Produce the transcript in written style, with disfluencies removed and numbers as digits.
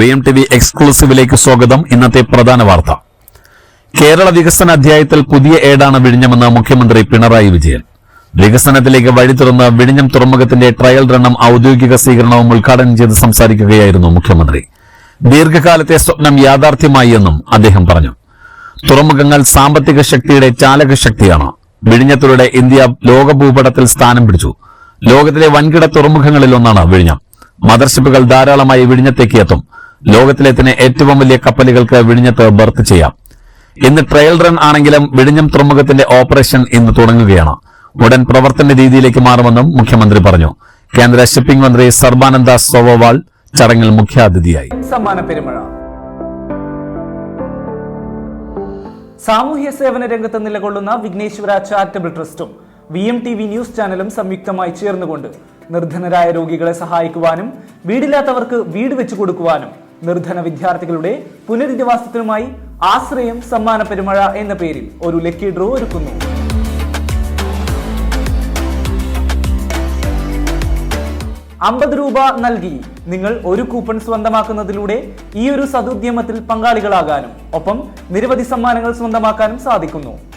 VMTV എക്സ്ക്ലൂസീവിലേക്ക് സ്വാഗതം. ഇന്നത്തെ പ്രധാന വാർത്ത. കേരള വികസന അധ്യായത്തിൽ പുതിയ ഏടാണ് വിഴിഞ്ഞമെന്ന് മുഖ്യമന്ത്രി പിണറായി വിജയൻ. വികസനത്തിലേക്ക് വഴി തുറന്ന് വിഴിഞ്ഞം തുറമുഖത്തിന്റെ ട്രയൽ റണ്ണും ഔദ്യോഗിക സ്വീകരണവും ഉദ്ഘാടനം ചെയ്ത് സംസാരിക്കുകയായിരുന്നു മുഖ്യമന്ത്രി. ദീർഘകാലത്തെ സ്വപ്നം യാഥാർത്ഥ്യമായി എന്നും അദ്ദേഹം പറഞ്ഞു. തുറമുഖങ്ങൾ സാമ്പത്തിക ശക്തിയുടെ ചാലകശക്തിയാണ്. വിഴിഞ്ഞത്തിലൂടെ ഇന്ത്യ ലോകഭൂപടത്തിൽ സ്ഥാനം പിടിച്ചു. ലോകത്തിലെ വൻകിട തുറമുഖങ്ങളിൽ ഒന്നാണ് വിഴിഞ്ഞം. മദർഷിപ്പുകൾ ധാരാളമായി വിഴിഞ്ഞത്തേക്ക് എത്തും. ലോകത്തിലെ തന്നെ ഏറ്റവും വലിയ കപ്പലുകൾക്ക് വിഴിഞ്ഞത്ത് ബർത്ത് ചെയ്യാം. ഇന്ന് ട്രയൽ റൺ ആണെങ്കിലും വിഴിഞ്ഞം തുറമുഖത്തിന്റെ ഓപ്പറേഷൻ ഇന്ന് തുടങ്ങുകയാണ്. ഉടൻ പ്രവർത്തന രീതിയിലേക്ക് മാറുമെന്നും മുഖ്യമന്ത്രി പറഞ്ഞു. കേന്ദ്ര ഷിപ്പിംഗ് മന്ത്രി സർബാനന്ദ സോനോവാൾ ചടങ്ങിൽ മുഖ്യാതിഥിയായി. സമ്മാന പെരുമഴ. സാമൂഹ്യ സേവന രംഗത്ത് നിലകൊള്ളുന്ന വിഘ്നേശ്വര ചാരിറ്റബിൾ ട്രസ്റ്റും VMTV ന്യൂസ് ചാനലും സംയുക്തമായി ചേർന്നുകൊണ്ട് നിർധനരായ രോഗികളെ സഹായിക്കുവാനും വീടില്ലാത്തവർക്ക് വീട് വെച്ചു കൊടുക്കുവാനും നിർധന വിദ്യാർത്ഥികളുടെ പുനരധിവാസത്തിനുമായി ആശ്രയം സമ്മാന പെരുമഴ എന്ന പേരിൽ ഒരു ലക്കി ഡ്രോ ഒരുക്കുന്നു. ₹50 നൽകി നിങ്ങൾ ഒരു കൂപ്പൺ സ്വന്തമാക്കുന്നതിലൂടെ ഈ ഒരു സദുദ്യമത്തിൽ പങ്കാളികളാകാനും ഒപ്പം നിരവധി സമ്മാനങ്ങൾ സ്വന്തമാക്കാനും സാധിക്കുന്നു.